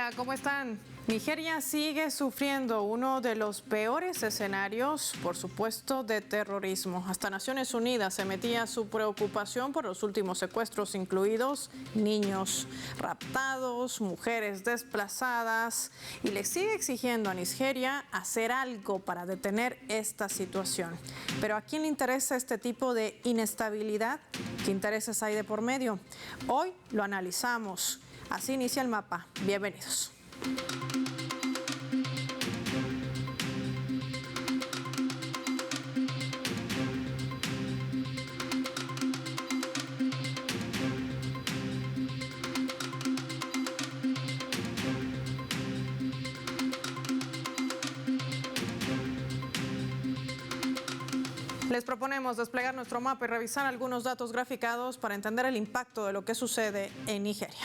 Hola, ¿cómo están? Nigeria sigue sufriendo uno de los peores escenarios, por supuesto, de terrorismo. Hasta Naciones Unidas emitía su preocupación por los últimos secuestros, incluidos niños raptados, mujeres desplazadas, y le sigue exigiendo a Nigeria hacer algo para detener esta situación. Pero ¿a quién le interesa este tipo de inestabilidad? ¿Qué intereses hay de por medio? Hoy lo analizamos. Así inicia el mapa. Bienvenidos. Les proponemos desplegar nuestro mapa y revisar algunos datos graficados para entender el impacto de lo que sucede en Nigeria.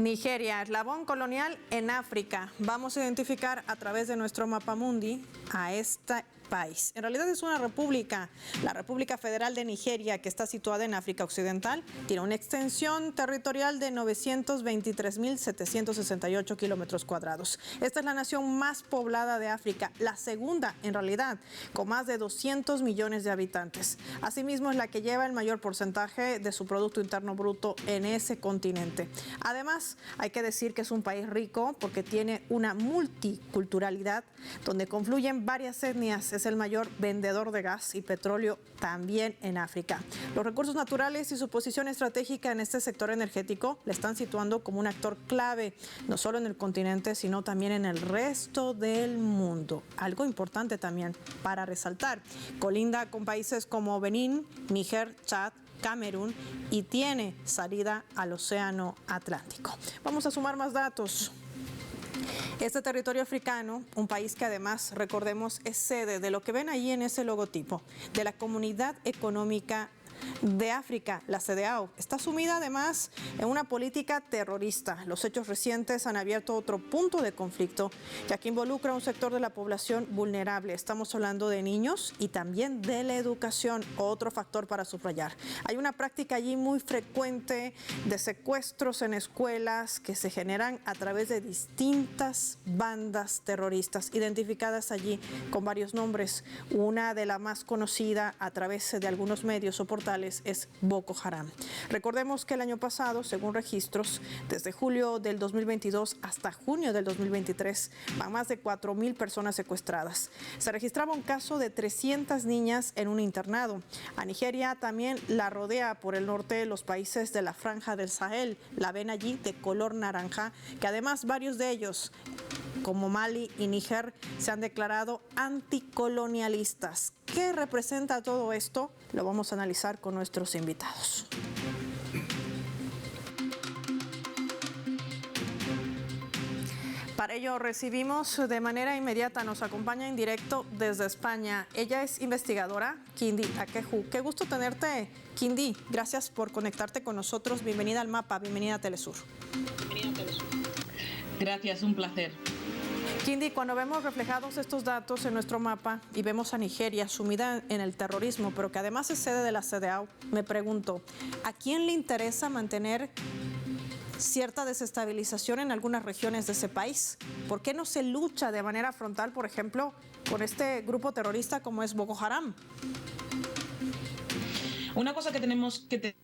Nigeria, eslabón colonial en África. Vamos a identificar a través de nuestro mapa mundi a este país. En realidad es una república, la República Federal de Nigeria, que está situada en África Occidental. Tiene una extensión territorial de 923.768 kilómetros cuadrados. Esta es la nación más poblada de África, la segunda en realidad, con más de 200 millones de habitantes. Asimismo, es la que lleva el mayor porcentaje de su Producto Interno Bruto en ese continente. Además, hay que decir que es un país rico porque tiene una multiculturalidad donde confluyen varias etnias. Es el mayor vendedor de gas y petróleo también en África. Los recursos naturales y su posición estratégica en este sector energético le están situando como un actor clave, no solo en el continente, sino también en el resto del mundo. Algo importante también para resaltar. Colinda con países como Benín, Níger, Chad, Camerún y tiene salida al Océano Atlántico. Vamos a sumar más datos. Este territorio africano, un país que además, recordemos, es sede de lo que ven ahí en ese logotipo, de la Comunidad Económica de África, la CEDEAO, está sumida además en una política terrorista. Los hechos recientes han abierto otro punto de conflicto, ya que involucra a un sector de la población vulnerable. Estamos hablando de niños y también de la educación, otro factor para subrayar. Hay una práctica allí muy frecuente de secuestros en escuelas que se generan a través de distintas bandas terroristas, identificadas allí con varios nombres. Una de las más conocida a través de algunos medios o portales es Boko Haram. Recordemos que el año pasado, según registros, desde julio del 2022 hasta junio del 2023, van más de 4.000 personas secuestradas. Se registraba un caso de 300 niñas en un internado. A Nigeria también la rodea por el norte los países de la Franja del Sahel. La ven allí de color naranja, que además varios de ellos, como Mali y Níger, se han declarado anticolonialistas. ¿Qué representa todo esto? Lo vamos a analizar con nuestros invitados. Para ello recibimos de manera inmediata, nos acompaña en directo desde España. Ella es investigadora, Kindi Akeju. Qué gusto tenerte, Kindi. Gracias por conectarte con nosotros. Bienvenida al mapa, bienvenida a Telesur. Gracias, un placer. Kindi, cuando vemos reflejados estos datos en nuestro mapa y vemos a Nigeria sumida en el terrorismo, pero que además es sede de la CEDEAO, me pregunto, ¿a quién le interesa mantener cierta desestabilización en algunas regiones de ese país? ¿Por qué no se lucha de manera frontal, por ejemplo, con este grupo terrorista como es Boko Haram? Una cosa que tenemos que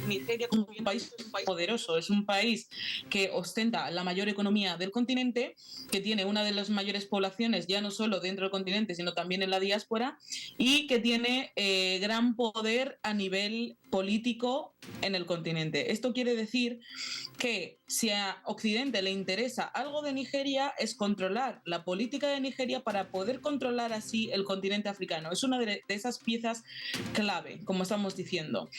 Nigeria es un país poderoso, es un país que ostenta la mayor economía del continente, que tiene una de las mayores poblaciones ya no solo dentro del continente, sino también en la diáspora, y que tiene gran poder a nivel político en el continente. Esto quiere decir que si a Occidente le interesa algo de Nigeria, es controlar la política de Nigeria para poder controlar así el continente africano. Es una de esas piezas clave, como estamos diciendo.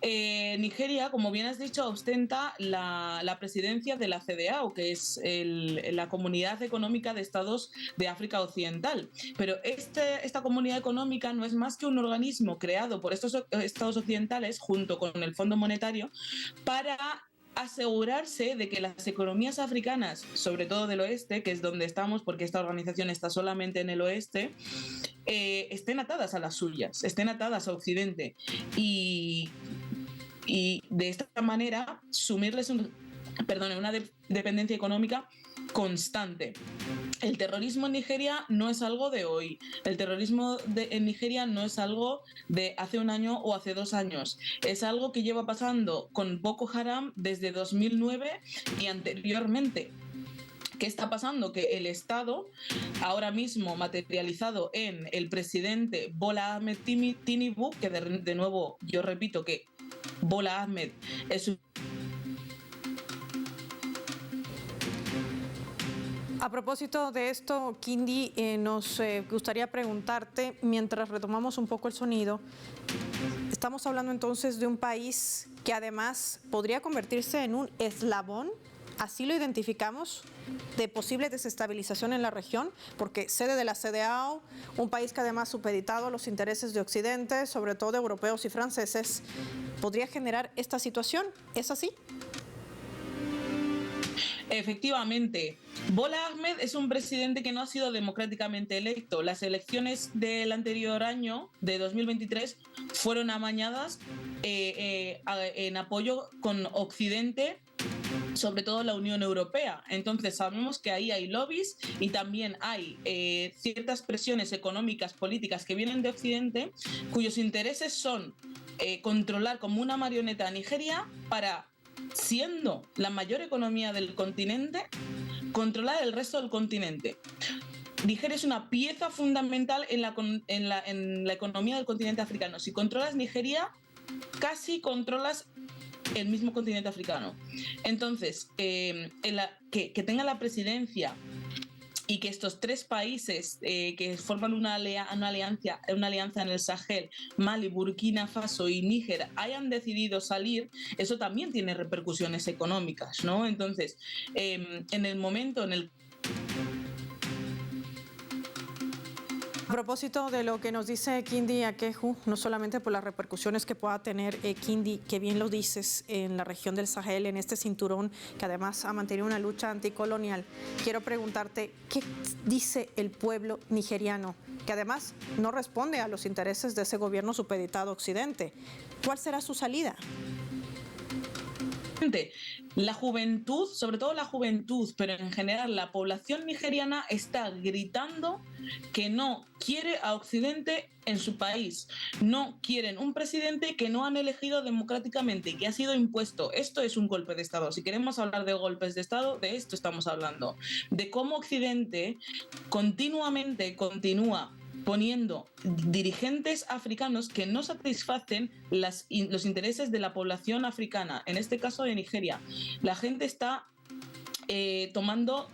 Nigeria, como bien has dicho, ostenta la presidencia de la CEDEAO, que es la Comunidad Económica de Estados de África Occidental. Pero esta comunidad económica no es más que un organismo creado por estos estados occidentales junto con el Fondo Monetario para asegurarse de que las economías africanas, sobre todo del oeste, que es donde estamos, porque esta organización está solamente en el oeste, estén atadas a las suyas, estén atadas a Occidente. Y y de esta manera sumirles una dependencia económica constante. El terrorismo en Nigeria no es algo de hoy. El terrorismo en Nigeria no es algo de hace un año o hace 2 años. Es algo que lleva pasando con Boko Haram desde 2009 y anteriormente. ¿Qué está pasando? Que el Estado, ahora mismo materializado en el presidente Bola Ahmed Tinubu, que de nuevo yo repito que Bola Ahmed es un... A propósito de esto, Kindy, nos gustaría preguntarte, mientras retomamos un poco el sonido, estamos hablando entonces de un país que además podría convertirse en un eslabón, así lo identificamos, de posible desestabilización en la región, porque sede de la CEDEAO, un país que además supeditado a los intereses de Occidente, sobre todo europeos y franceses, podría generar esta situación. ¿Es así? Efectivamente, Bola Ahmed es un presidente que no ha sido democráticamente electo. Las elecciones del anterior año, de 2023, fueron amañadas en apoyo con Occidente, sobre todo la Unión Europea. Entonces sabemos que ahí hay lobbies y también hay ciertas presiones económicas, políticas que vienen de Occidente, cuyos intereses son controlar como una marioneta a Nigeria para, siendo la mayor economía del continente, controlar el resto del continente. Nigeria es una pieza fundamental en la economía del continente africano. Si controlas Nigeria, casi controlas el mismo continente africano. Entonces, que tenga la presidencia y que estos 3 países que forman una alianza en el Sahel, Mali, Burkina Faso y Níger, hayan decidido salir, eso también tiene repercusiones económicas, ¿no? Entonces, en el momento en el... A propósito de lo que nos dice Kindy Akeju, no solamente por las repercusiones que pueda tener Kindy, que bien lo dices, en la región del Sahel, en este cinturón que además ha mantenido una lucha anticolonial, quiero preguntarte, ¿qué dice el pueblo nigeriano, que además no responde a los intereses de ese gobierno supeditado a Occidente? ¿Cuál será su salida? La juventud, sobre todo la juventud, pero en general la población nigeriana está gritando que no quiere a Occidente en su país. No quieren un presidente que no han elegido democráticamente, que ha sido impuesto. Esto es un golpe de Estado. Si queremos hablar de golpes de Estado, de esto estamos hablando. De cómo Occidente continuamente continúa poniendo dirigentes africanos que no satisfacen los intereses de la población africana, en este caso de Nigeria. La gente está tomando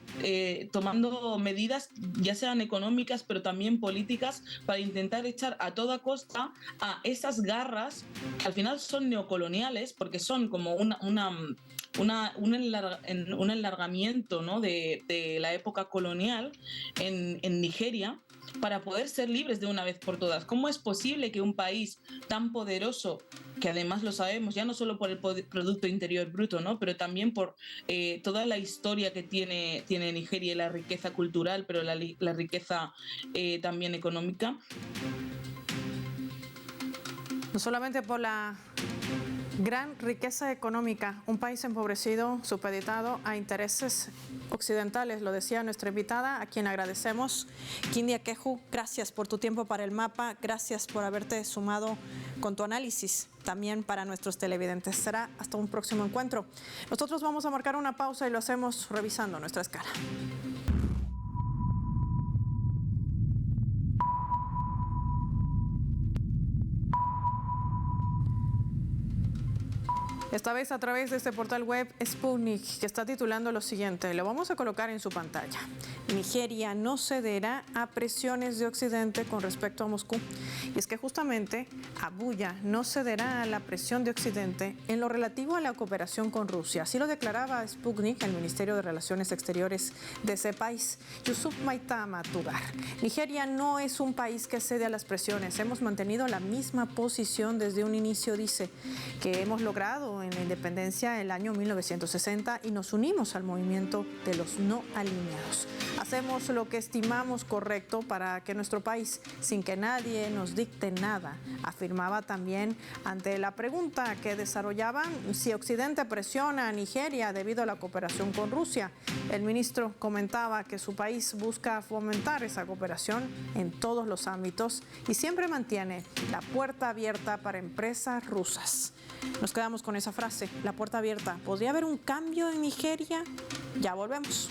medidas, ya sean económicas, pero también políticas, para intentar echar a toda costa a esas garras que al final son neocoloniales, porque son como un enlargamiento, ¿no?, de la época colonial en Nigeria, para poder ser libres de una vez por todas. ¿Cómo es posible que un país tan poderoso, que además lo sabemos, ya no solo por el Producto Interior Bruto, ¿no?, pero también por toda la historia que tiene Nigeria y la riqueza cultural, pero la riqueza también económica? No solamente por la gran riqueza económica, un país empobrecido, supeditado a intereses occidentales, lo decía nuestra invitada, a quien agradecemos. Kindy Akeju, gracias por tu tiempo para el mapa, gracias por haberte sumado con tu análisis también para nuestros televidentes. Será hasta un próximo encuentro. Nosotros vamos a marcar una pausa y lo hacemos revisando nuestra escala. Esta vez a través de este portal web Sputnik, que está titulando lo siguiente, lo vamos a colocar en su pantalla. Nigeria no cederá a presiones de Occidente con respecto a Moscú. Y es que justamente Abuya no cederá a la presión de Occidente en lo relativo a la cooperación con Rusia. Así lo declaraba Sputnik, el Ministerio de Relaciones Exteriores de ese país. Yusuf Maitama Tugar. Nigeria no es un país que cede a las presiones. Hemos mantenido la misma posición desde un inicio, dice, que hemos logrado en la independencia el año 1960 y nos unimos al movimiento de los no alineados. Hacemos lo que estimamos correcto para que nuestro país, sin que nadie nos dicte nada, afirmaba también ante la pregunta que desarrollaban si Occidente presiona a Nigeria debido a la cooperación con Rusia. El ministro comentaba que su país busca fomentar esa cooperación en todos los ámbitos y siempre mantiene la puerta abierta para empresas rusas. Nos quedamos con esa frase, la puerta abierta. ¿Podría haber un cambio en Nigeria? Ya volvemos.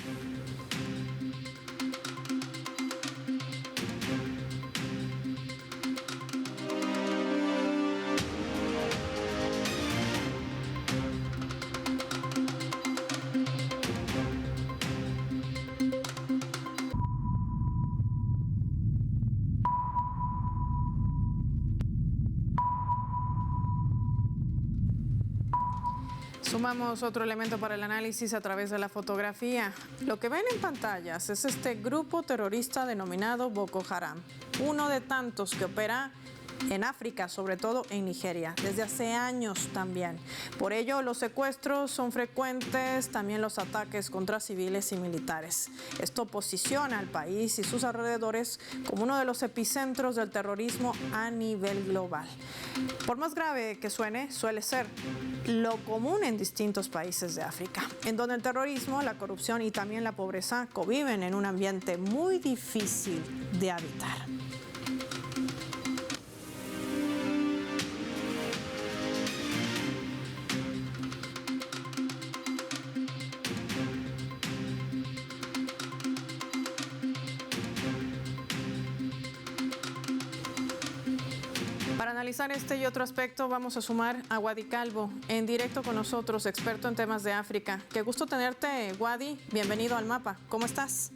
Sumamos otro elemento para el análisis a través de la fotografía. Lo que ven en pantallas es este grupo terrorista denominado Boko Haram, uno de tantos que opera en África, sobre todo en Nigeria, desde hace años también. Por ello, los secuestros son frecuentes, también los ataques contra civiles y militares. Esto posiciona al país y sus alrededores como uno de los epicentros del terrorismo a nivel global. Por más grave que suene, suele ser lo común en distintos países de África, en donde el terrorismo, la corrupción y también la pobreza conviven en un ambiente muy difícil de habitar. Para analizar este y otro aspecto vamos a sumar a Wadi Calvo, en directo con nosotros, experto en temas de África. Qué gusto tenerte, Wadi. Bienvenido al Mapa. ¿Cómo estás?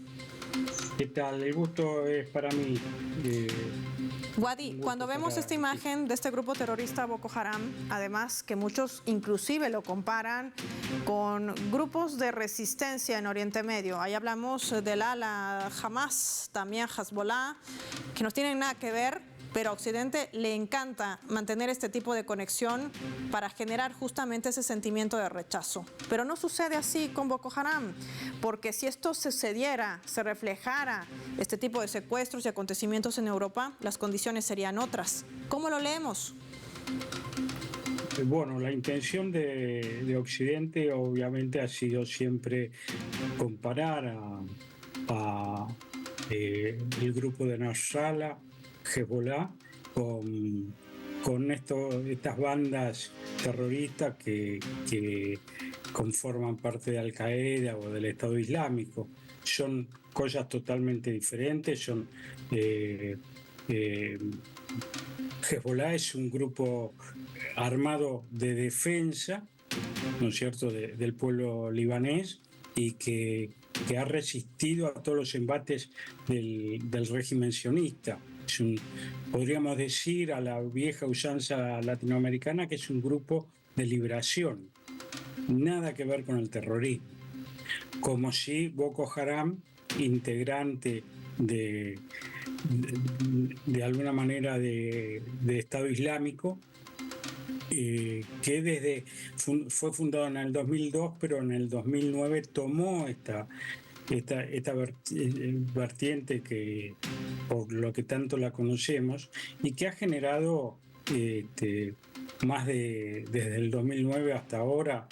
¿Qué tal? El gusto es para mí. Wadi, cuando vemos esta imagen de este grupo terrorista Boko Haram, además que muchos inclusive lo comparan con grupos de resistencia en Oriente Medio, ahí hablamos del ala Hamas, también Hezbollah, que no tienen nada que ver, pero a Occidente le encanta mantener este tipo de conexión para generar justamente ese sentimiento de rechazo. Pero no sucede así con Boko Haram, porque si esto sucediera, se reflejara este tipo de secuestros y acontecimientos en Europa, las condiciones serían otras. ¿Cómo lo leemos? Bueno, la intención de Occidente obviamente ha sido siempre comparar el grupo de Nasrallah, Hezbollah, con estas bandas terroristas que conforman parte de Al-Qaeda o del Estado Islámico. Son cosas totalmente diferentes. Hezbollah es un grupo armado de defensa, ¿no es cierto?, del pueblo libanés, y que ha resistido a todos los embates del régimen sionista. Podríamos decir a la vieja usanza latinoamericana que es un grupo de liberación, nada que ver con el terrorismo. Como si Boko Haram, integrante de alguna manera de Estado Islámico, que fue fundado en el 2002, pero en el 2009 tomó esta vertiente que por lo que tanto la conocemos y que ha generado desde el 2009 hasta ahora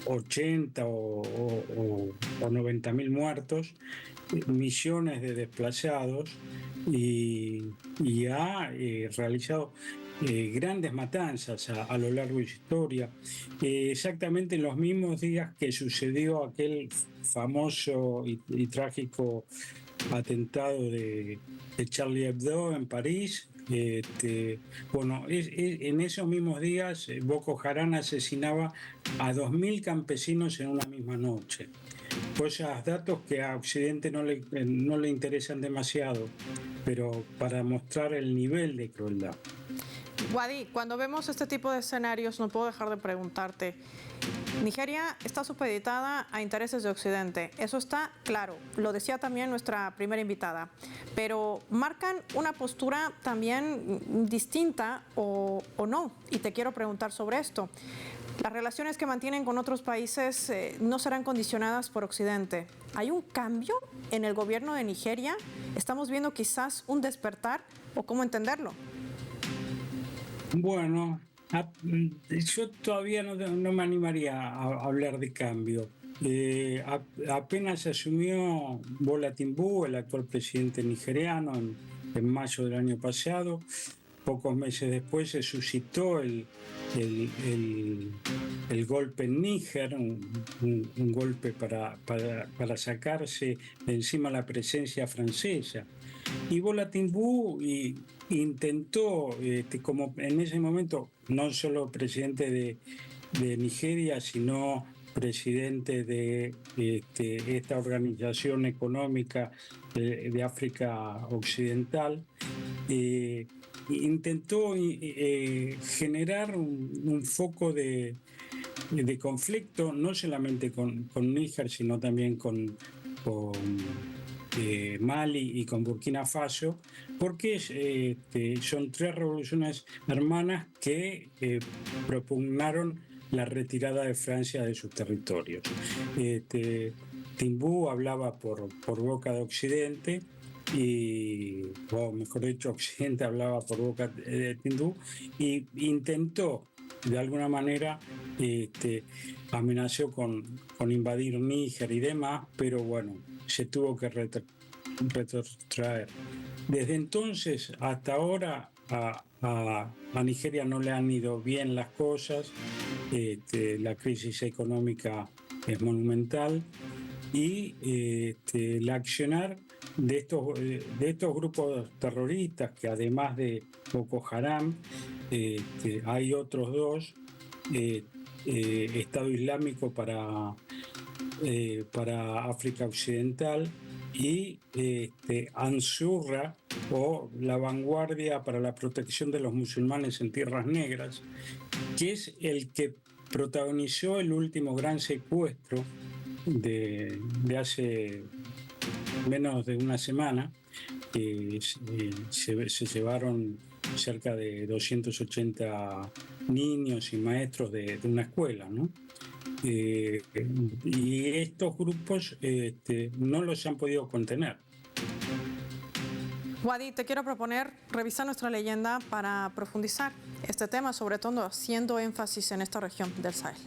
80 o 90.000 muertos, millones de desplazados y ha realizado grandes matanzas a lo largo de su historia, exactamente en los mismos días que sucedió aquel famoso y trágico atentado de Charlie Hebdo en París. En esos mismos días Boko Haram asesinaba a 2.000 campesinos en una misma noche. Cosas, datos que a Occidente no le interesan demasiado, pero para mostrar el nivel de crueldad. Wadi, cuando vemos este tipo de escenarios, no puedo dejar de preguntarte. Nigeria está supeditada a intereses de Occidente, eso está claro, lo decía también nuestra primera invitada, pero marcan una postura también distinta o no, y te quiero preguntar sobre esto. Las relaciones que mantienen con otros países no serán condicionadas por Occidente. ¿Hay un cambio en el gobierno de Nigeria? ¿Estamos viendo quizás un despertar o cómo entenderlo? Bueno, yo todavía no me animaría a hablar de cambio. Apenas asumió Bola Tinubu, el actual presidente nigeriano, en mayo del año pasado. Pocos meses después se suscitó el golpe en Níger, un golpe para sacarse de encima la presencia francesa. Y Bola Tinubu intentó, como en ese momento, no solo presidente de Nigeria, sino presidente de esta organización económica de África Occidental, intentó generar un foco de conflicto, no solamente con Níger, sino también con Mali y con Burkina Faso, porque son tres revoluciones hermanas que propugnaron la retirada de Francia de sus territorios. Tinubu hablaba por boca de Occidente, o mejor dicho, Occidente hablaba por boca de Tinubu, y intentó de alguna manera, amenazó con invadir Níger y demás, pero bueno, se tuvo que retrotraer. Desde entonces hasta ahora a Nigeria no le han ido bien las cosas, la crisis económica es monumental y el accionar de estos grupos terroristas, que además de Boko Haram, hay otros dos, Estado Islámico para África Occidental y Ansurra, o la Vanguardia para la Protección de los Musulmanes en Tierras Negras, que es el que protagonizó el último gran secuestro de hace menos de una semana. Se llevaron cerca de 280 niños y maestros de una escuela, ¿no? Y estos grupos no los han podido contener. Wadi, te quiero proponer revisar nuestra leyenda para profundizar este tema, sobre todo haciendo énfasis en esta región del Sahel.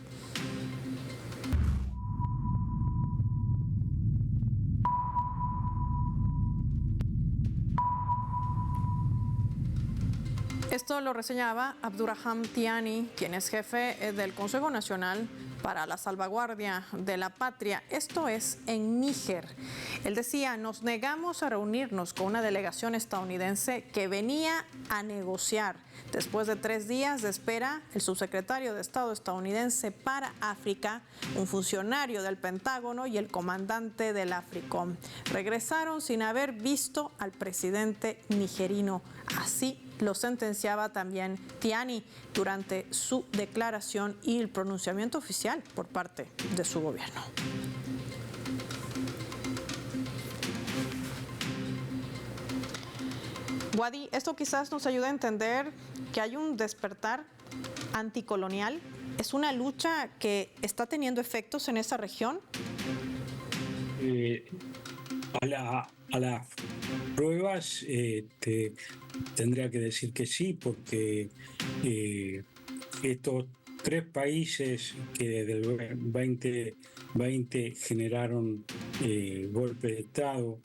Esto lo reseñaba Abdurrahman Tiani, quien es jefe del Consejo Nacional para la Salvaguardia de la Patria. Esto es en Níger. Él decía: nos negamos a reunirnos con una delegación estadounidense que venía a negociar. Después de 3 días de espera, el subsecretario de Estado estadounidense para África, un funcionario del Pentágono y el comandante del AFRICOM regresaron sin haber visto al presidente nigerino. Así lo sentenciaba también Tiani durante su declaración y el pronunciamiento oficial por parte de su gobierno. Wadi, esto quizás nos ayude a entender que hay un despertar anticolonial. ¿Es una lucha que está teniendo efectos en esa región? A las pruebas tendría que decir que sí, porque estos 3 países que desde el 2020 generaron golpes de Estado,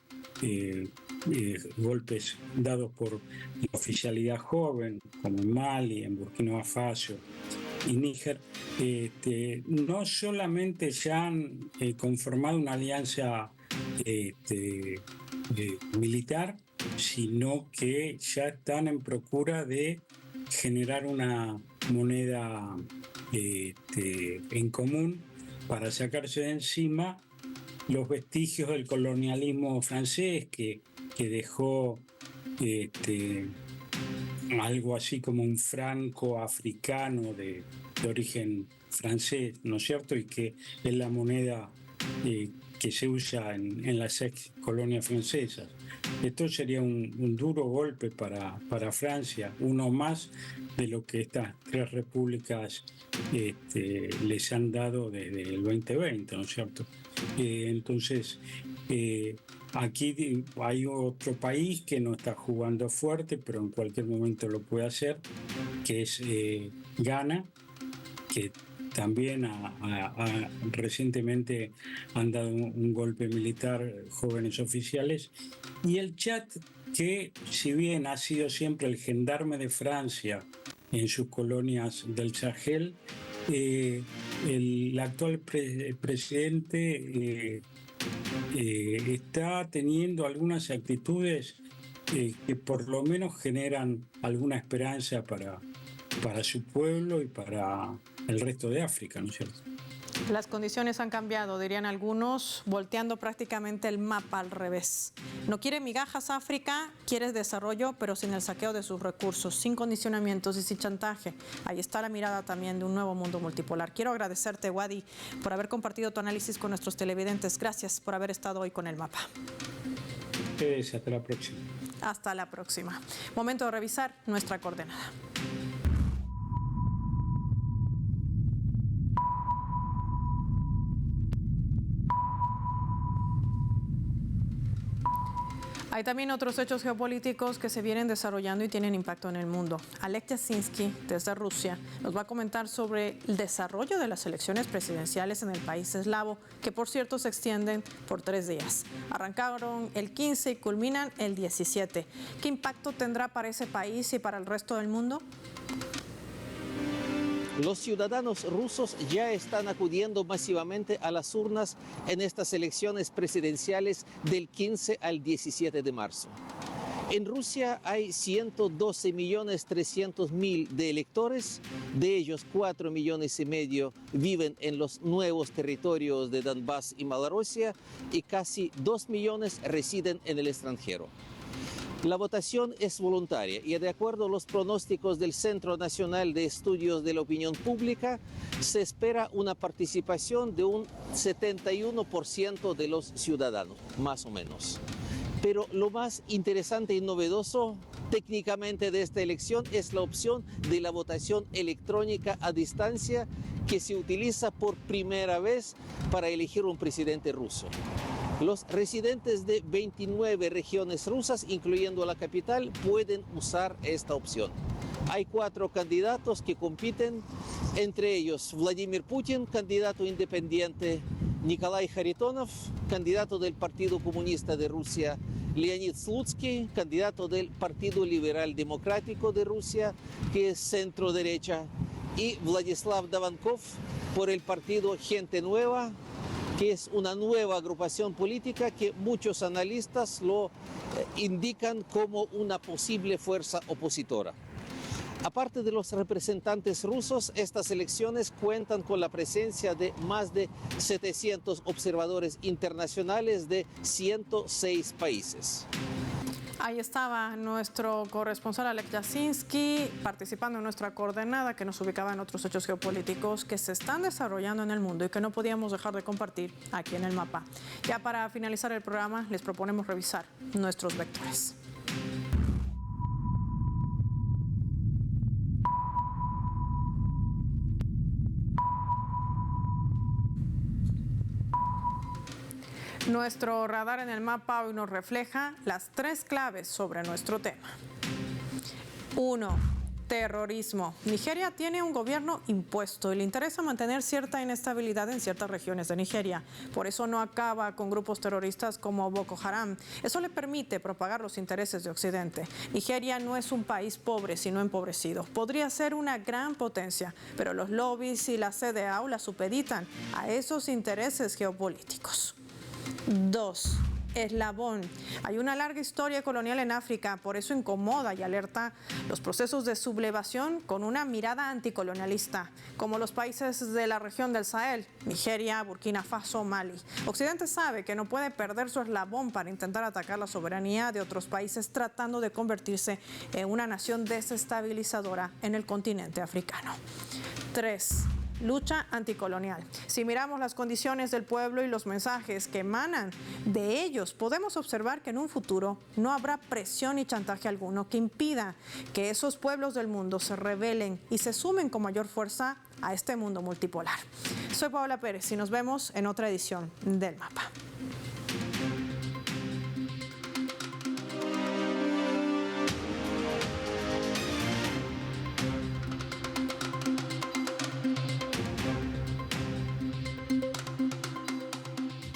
golpes dados por la oficialidad joven, como en Mali, en Burkina Faso y Níger, no solamente ya han conformado una alianza militar, sino que ya están en procura de generar una moneda en común para sacarse de encima los vestigios del colonialismo francés que dejó algo así como un franco africano de origen francés, ¿no es cierto? Y que es la moneda que se usa en las ex colonias francesas. Esto sería un duro golpe para Francia, uno más de lo que estas tres repúblicas les han dado desde el 2020, ¿no es cierto? Entonces, aquí hay otro país que no está jugando fuerte, pero en cualquier momento lo puede hacer, que es Ghana, que también recientemente han dado un golpe militar jóvenes oficiales, y el Chad, que si bien ha sido siempre el gendarme de Francia en sus colonias del Sahel, el actual presidente está teniendo algunas actitudes que por lo menos generan alguna esperanza para su pueblo y para el resto de África, ¿no es cierto? Las condiciones han cambiado, dirían algunos, volteando prácticamente el mapa al revés. No quiere migajas África, quiere desarrollo, pero sin el saqueo de sus recursos, sin condicionamientos y sin chantaje. Ahí está la mirada también de un nuevo mundo multipolar. Quiero agradecerte, Wadi, por haber compartido tu análisis con nuestros televidentes. Gracias por haber estado hoy con el mapa. Hasta la próxima. Hasta la próxima. Momento de revisar nuestra coordenada. Hay también otros hechos geopolíticos que se vienen desarrollando y tienen impacto en el mundo. Alek Yasinski, desde Rusia, nos va a comentar sobre el desarrollo de las elecciones presidenciales en el país eslavo, que por cierto se extienden por 3 días. Arrancaron el 15 y culminan el 17. ¿Qué impacto tendrá para ese país y para el resto del mundo? Los ciudadanos rusos ya están acudiendo masivamente a las urnas en estas elecciones presidenciales del 15 al 17 de marzo. En Rusia hay 112.300.000 de electores, de ellos 4,5 millones viven en los nuevos territorios de Donbass y Malorosia y casi 2 millones residen en el extranjero. La votación es voluntaria y de acuerdo a los pronósticos del Centro Nacional de Estudios de la Opinión Pública, se espera una participación de un 71% de los ciudadanos, más o menos. Pero lo más interesante y novedoso técnicamente de esta elección es la opción de la votación electrónica a distancia que se utiliza por primera vez para elegir un presidente ruso. Los residentes de 29 regiones rusas, incluyendo la capital, pueden usar esta opción. Hay 4 candidatos que compiten, entre ellos Vladimir Putin, candidato independiente, Nikolai Kharitonov, candidato del Partido Comunista de Rusia, Leonid Slutsky, candidato del Partido Liberal Democrático de Rusia, que es centro-derecha, y Vladislav Davankov por el partido Gente Nueva, que es una nueva agrupación política que muchos analistas lo indican como una posible fuerza opositora. Aparte de los representantes rusos, estas elecciones cuentan con la presencia de más de 700 observadores internacionales de 106 países. Ahí estaba nuestro corresponsal Alek Yasinski participando en nuestra coordenada que nos ubicaba en otros hechos geopolíticos que se están desarrollando en el mundo y que no podíamos dejar de compartir aquí en el mapa. Ya para finalizar el programa les proponemos revisar nuestros vectores. Nuestro radar en el mapa hoy nos refleja las 3 claves sobre nuestro tema. 1. Terrorismo. Nigeria tiene un gobierno impuesto y le interesa mantener cierta inestabilidad en ciertas regiones de Nigeria. Por eso no acaba con grupos terroristas como Boko Haram. Eso le permite propagar los intereses de Occidente. Nigeria no es un país pobre, sino empobrecido. Podría ser una gran potencia, pero los lobbies y la CDAO la supeditan a esos intereses geopolíticos. 2. eslabón. Hay una larga historia colonial en África, por eso incomoda y alerta los procesos de sublevación con una mirada anticolonialista, como los países de la región del Sahel, Nigeria, Burkina Faso, Mali. Occidente sabe que no puede perder su eslabón para intentar atacar la soberanía de otros países, tratando de convertirse en una nación desestabilizadora en el continente africano. 3. Lucha anticolonial. Si miramos las condiciones del pueblo y los mensajes que emanan de ellos, podemos observar que en un futuro no habrá presión ni chantaje alguno que impida que esos pueblos del mundo se rebelen y se sumen con mayor fuerza a este mundo multipolar. Soy Paola Pérez y nos vemos en otra edición del Mapa.